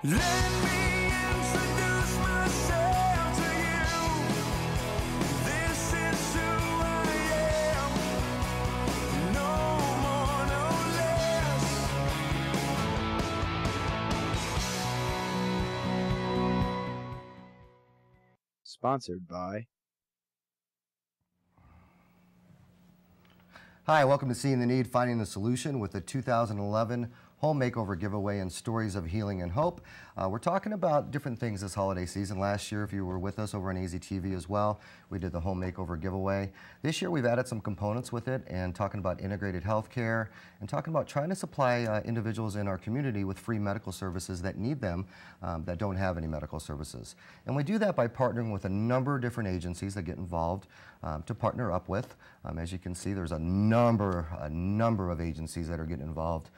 Let me introduce myself to you. This is who I am. No more, no less. Sponsored by. Hi, welcome to Seeing the Need, Finding the Solution with the 2011 Home Makeover Giveaway and Stories of Healing and Hope. We're talking about different things this holiday season. Last year, if you were with us over on AZTV as well, we did the Home Makeover Giveaway. This year, we've added some components with it and talking about integrated healthcare and talking about trying to supply individuals in our community with free medical services that need them, that don't have any medical services. And we do that by partnering with a number of different agencies that get involved to partner up with. As you can see, there's a number of agencies that are getting involved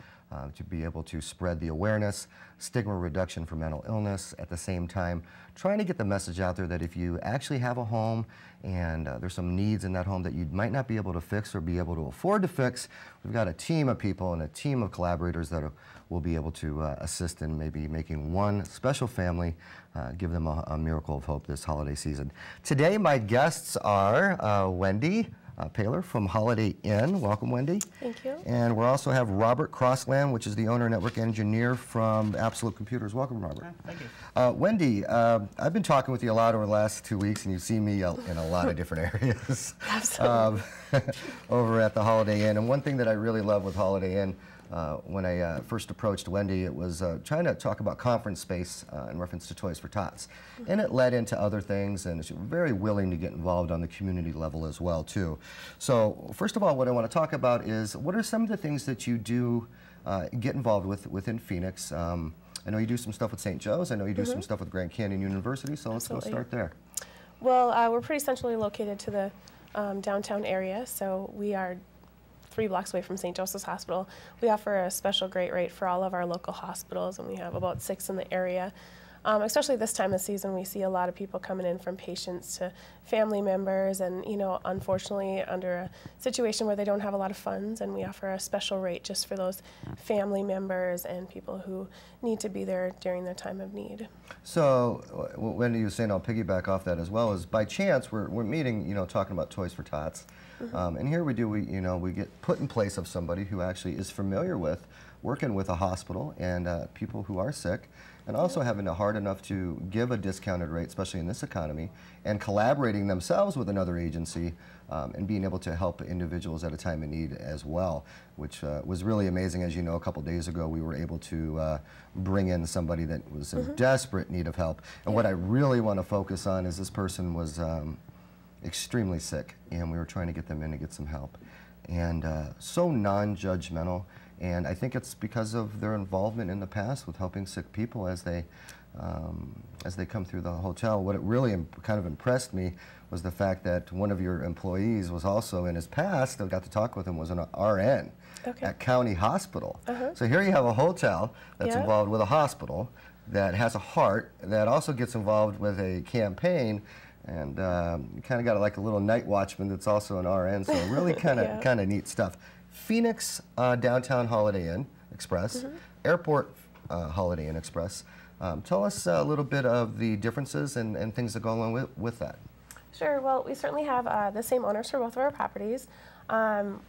to be able to spread the awareness, stigma reduction for mental illness, at the same time trying to get the message out there that if you actually have a home and there's some needs in that home that you might not be able to fix or be able to afford to fix, we've got a team of people and a team of collaborators that will be able to assist in maybe making one special family, give them a miracle of hope this holiday season. Today my guests are Wendy Paler from Holiday Inn. Welcome, Wendy. Thank you. And we also have Robert Crossland, which is the owner and network engineer from Absolute Computers. Welcome, Robert. Thank you. Wendy, I've been talking with you a lot over the last 2 weeks, and you've seen me in a lot of different areas. Absolutely. Over at the Holiday Inn. And one thing that I really love with Holiday Inn, when I first approached Wendy, it was trying to talk about conference space in reference to Toys for Tots. And it led into other things, and she's very willing to get involved on the community level as well, too. So, first of all, what I want to talk about is, what are some of the things that you do get involved with within Phoenix? I know you do some stuff with St. Joe's. I know you do some stuff with Grand Canyon University, so let's go start there. Well, we're pretty centrally located to the downtown area, so we are 3 blocks away from St. Joseph's Hospital. We offer a special great rate for all of our local hospitals, and we have about 6 in the area. Especially this time of season, we see a lot of people coming in from patients to family members, and unfortunately under a situation where they don't have a lot of funds, and we offer a special rate just for those family members and people who need to be there during their time of need. So, Wendy was saying, I'll piggyback off that as well, is by chance we're meeting, talking about Toys for Tots, and here we get put in place of somebody who actually is familiar with working with a hospital and people who are sick, and also having it hard enough to give a discounted rate, especially in this economy, and collaborating themselves with another agency and being able to help individuals at a time of need as well, which was really amazing. As you know, a couple days ago we were able to bring in somebody that was in desperate need of help. And what I really want to focus on is this person was extremely sick, and we were trying to get them in to get some help. And so non-judgmental. And I think it's because of their involvement in the past with helping sick people as they come through the hotel. What it really kind of impressed me was the fact that one of your employees was also in his past, I got to talk with him, was an RN at County Hospital. So here you have a hotel that's involved with a hospital that has a heart, that also gets involved with a campaign, and you kind of got like a little night watchman that's also an RN, so really kind of neat stuff. Phoenix Downtown Holiday Inn Express, Airport Holiday Inn Express. Tell us a little bit of the differences and things that go along with that. Sure. Well, we certainly have the same owners for both of our properties.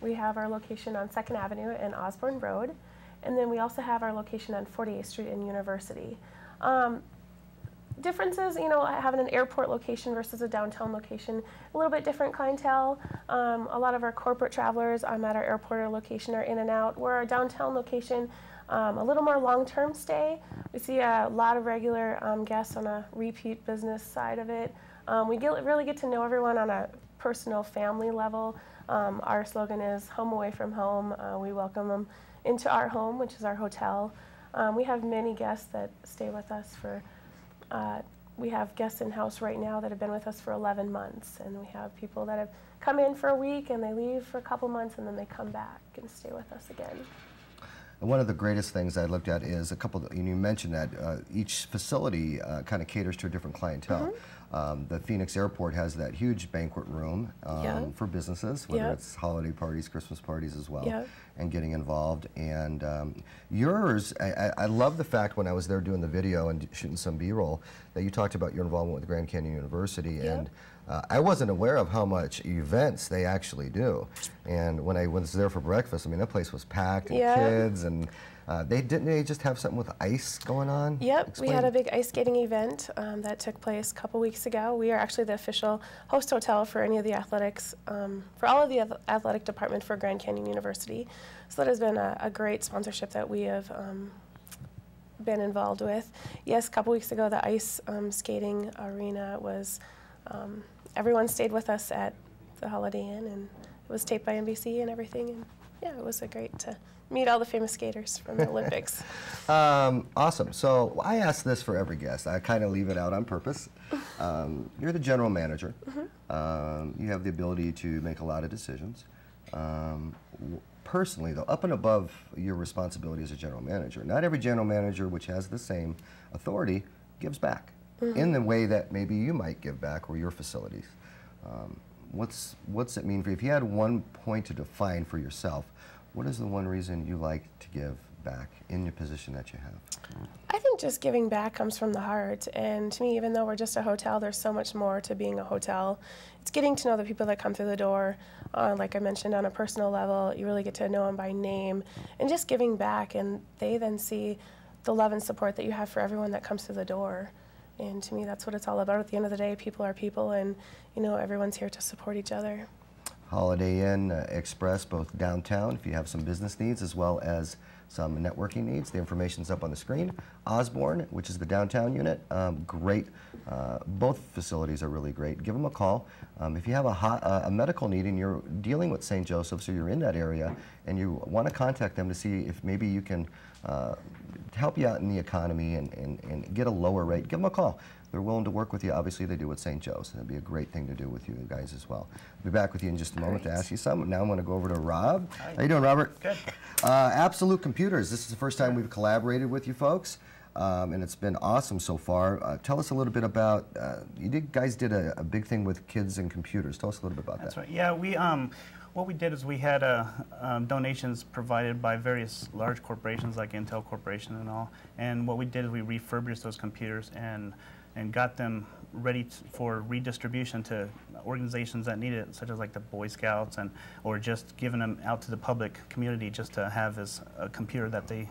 We have our location on 2nd Avenue and Osborne Road, and then we also have our location on 48th Street and University. Differences, having an airport location versus a downtown location, a little bit different clientele. A lot of our corporate travelers at our airport location are in and out. Where our downtown location, a little more long-term stay. We see a lot of regular guests on a repeat business side of it. We really get to know everyone on a personal family level. Our slogan is home away from home. We welcome them into our home, which is our hotel. We have many guests that stay with us for we have guests in-house right now that have been with us for 11 months, and we have people that have come in for a week and they leave for a couple months and then they come back and stay with us again. And one of the greatest things I looked at is and you mentioned that each facility kind of caters to a different clientele. The Phoenix Airport has that huge banquet room Yeah. for businesses, whether Yeah. it's holiday parties, Christmas parties as well, Yeah. and getting involved. And yours, I love the fact when I was there doing the video and shooting some B-roll that you talked about your involvement with Grand Canyon University. Yeah. And I wasn't aware of how much events they actually do. And when I was there for breakfast, I mean, that place was packed, and Yeah. kids, and they just have something with ice going on? Yep, Explain. we had a big ice skating event that took place a couple weeks ago. We are actually the official host hotel for any of the athletics, for all of the athletic department for Grand Canyon University. So that has been a great sponsorship that we have been involved with. Yes, a couple weeks ago, the ice skating arena was, everyone stayed with us at the Holiday Inn, and it was taped by NBC and everything. And yeah, it was great to meet all the famous skaters from the Olympics. Awesome. So I ask this for every guest. I kind of leave it out on purpose. You're the general manager. You have the ability to make a lot of decisions. Personally, though, up and above your responsibility as a general manager, not every general manager, which has the same authority, gives back in the way that maybe you might give back or your facilities. What's it mean for you? If you had one point to define for yourself, what is the one reason you like to give back in your position that you have? I think just giving back comes from the heart. And to me, even though we're just a hotel, there's so much more to being a hotel. It's getting to know the people that come through the door. Like I mentioned, on a personal level, you really get to know them by name. And just giving back, and they then see the love and support that you have for everyone that comes through the door. And to me, that's what it's all about. At the end of the day, people are people, and everyone's here to support each other. Holiday Inn Express, both downtown, if you have some business needs, as well as some networking needs. The information's up on the screen. Osborne, which is the downtown unit, great. Both facilities are really great. Give them a call. If you have a medical need and you're dealing with St. Joseph's or you're in that area and you want to contact them to see if maybe you can help you out in the economy and get a lower rate, give them a call. They're willing to work with you. Obviously, they do with St. Joe's. That'd be a great thing to do with you guys as well. I'll be back with you in just a moment to ask you something. Now I'm going to go over to Rob. Hi. How you doing, Robert? Good. Absolute Computers. This is the first time we've collaborated with you folks, and it's been awesome so far. Tell us a little bit about, guys did a big thing with kids and computers. Tell us a little bit about That's that. right. Yeah, what we did is we had donations provided by various large corporations like Intel Corporation and all. And what we did is we refurbished those computers and got them ready for redistribution to organizations that need it, such as like the Boy Scouts, or just giving them out to the public community just to have as a computer that they,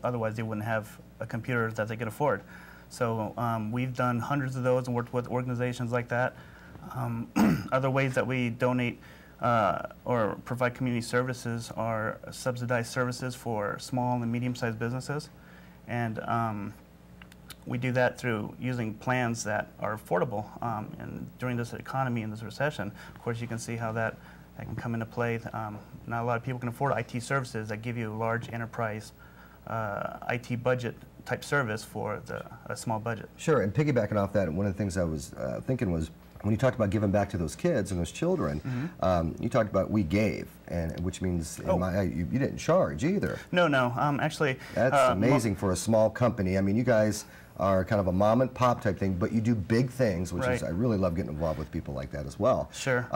otherwise they wouldn't have a computer that they could afford. So we've done hundreds of those and worked with organizations like that. Other ways that we donate or provide community services are subsidized services for small and medium-sized businesses. And we do that through using plans that are affordable. And during this economy and this recession, of course, you can see how that can come into play. Not a lot of people can afford IT services that give you a large enterprise IT budget type service for a small budget. Sure, and piggybacking off that, one of the things I was thinking was, when you talked about giving back to those kids and those children, you talked about we gave, and which means you didn't charge either. No, actually. That's amazing for a small company. I mean, you guys are kind of a mom and pop type thing, but you do big things, which is, I really love getting involved with people like that as well. Sure.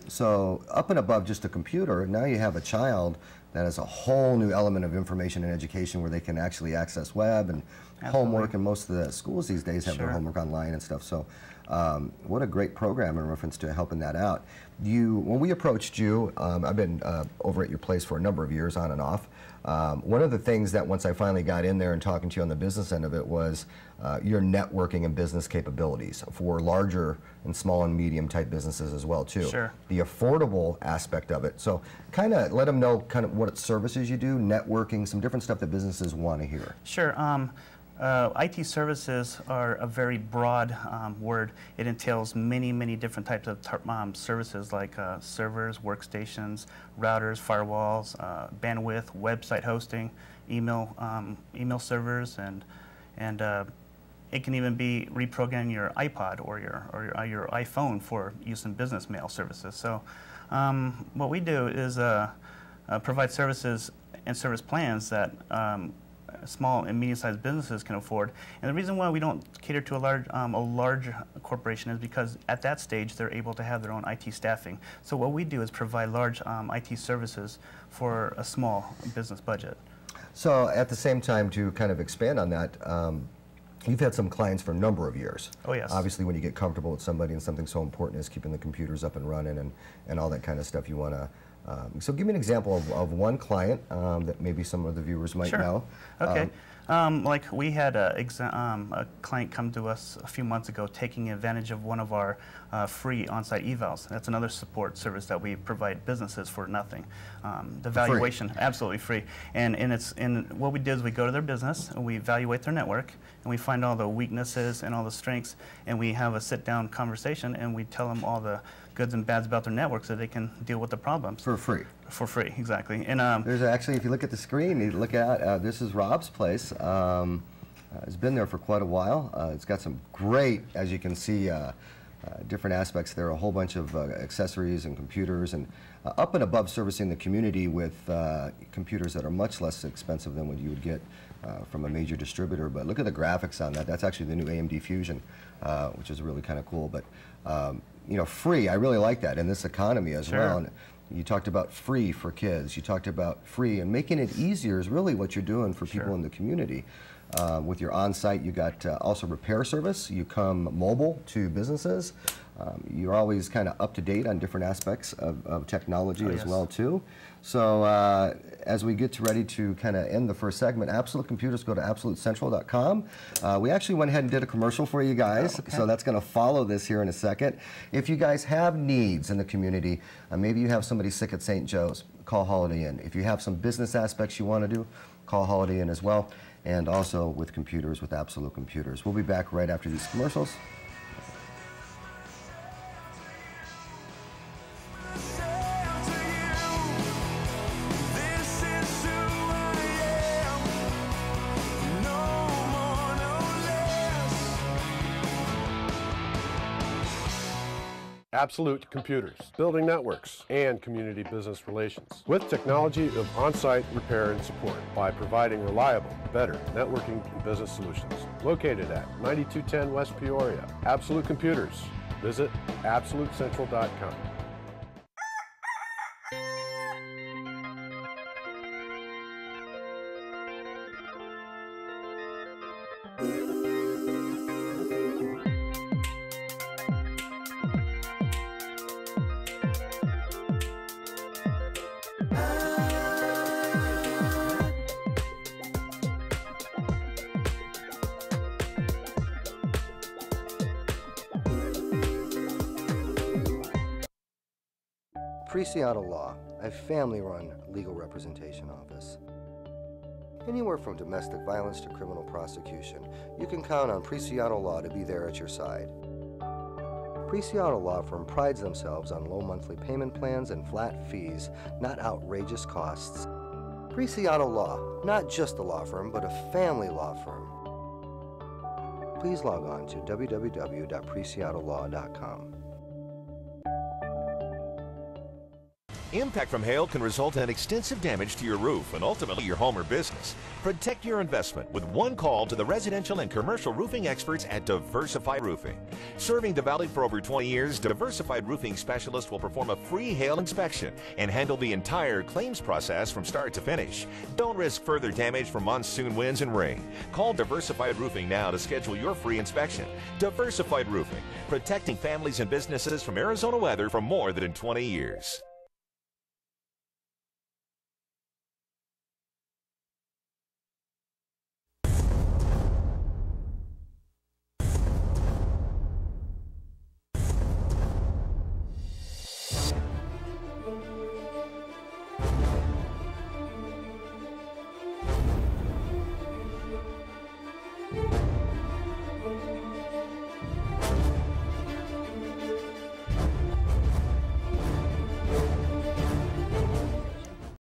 So up and above just a computer, now you have a child that has a whole new element of information and education where they can actually access web and homework, and most of the schools these days have their homework online and stuff. So what a great program in reference to helping that out. When we approached you, I've been over at your place for a number of years on and off. One of the things that once I finally got in there and talking to you on the business end of it was your networking and business capabilities for larger and small and medium type businesses as well too. Sure. The affordable aspect of it. So kind of let them know kind of what services you do, networking, some different stuff that businesses want to hear. Sure. IT services are a very broad word. It entails many, many different types of services like servers, workstations, routers, firewalls, bandwidth, website hosting, email servers, and it can even be reprogramming your iPod or your iPhone for use in business mail services. So what we do is provide services and service plans that small and medium-sized businesses can afford. And the reason why we don't cater to a large corporation is because at that stage they're able to have their own IT staffing. So what we do is provide large IT services for a small business budget. So at the same time, to kind of expand on that, you've had some clients for a number of years. Oh, yes. Obviously, when you get comfortable with somebody and something so important as keeping the computers up and running and all that kind of stuff, you want to. So give me an example of one client that maybe some of the viewers might know. Okay. Like we had a client come to us a few months ago taking advantage of one of our free on-site evals. That's another support service that we provide businesses for nothing. The valuation, absolutely free. And what we did is we go to their business and we evaluate their network and we find all the weaknesses and all the strengths, and we have a sit-down conversation and we tell them all the goods and bads about their network so they can deal with the problems. For free. For free, exactly. And there's actually, if you look at the screen, you look at this is Rob's place. It's been there for quite a while. It's got some great, as you can see, different aspects there. A whole bunch of accessories and computers, and up and above servicing the community with computers that are much less expensive than what you would get from a major distributor. But look at the graphics on that. That's actually the new AMD Fusion, which is really kind of cool. But you know, free. I really like that in this economy as well. And you talked about free for kids. You talked about free, and making it easier is really what you're doing for people in the community. With your on-site, you got also repair service. You come mobile to businesses. You're always kind of up to date on different aspects of technology as well too. So as we get ready to kind of end the first segment, Absolute Computers, go to absolutecentral.com. We actually went ahead and did a commercial for you guys, so that's going to follow this here in a second. If you guys have needs in the community, maybe you have somebody sick at St. Joe's, call Holiday Inn. If you have some business aspects you want to do, call Holiday Inn as well. And also with computers, with Absolute Computers. We'll be back right after these commercials. Absolute Computers, building networks and community business relations with technology of on-site repair and support by providing reliable, better networking and business solutions. Located at 9210 West Peoria. Absolute Computers. Visit absolutecentral.com. Preciado Law, a family-run legal representation office. Anywhere from domestic violence to criminal prosecution, you can count on Preciado Law to be there at your side. Preciado Law Firm prides themselves on low monthly payment plans and flat fees, not outrageous costs. Preciado Law, not just a law firm, but a family law firm. Please log on to www.preciadolaw.com. Impact from hail can result in extensive damage to your roof and ultimately your home or business. Protect your investment with one call to the residential and commercial roofing experts at Diversified Roofing. Serving the Valley for over 20 years, Diversified Roofing Specialist will perform a free hail inspection and handle the entire claims process from start to finish. Don't risk further damage from monsoon winds and rain. Call Diversified Roofing now to schedule your free inspection. Diversified Roofing, protecting families and businesses from Arizona weather for more than 20 years.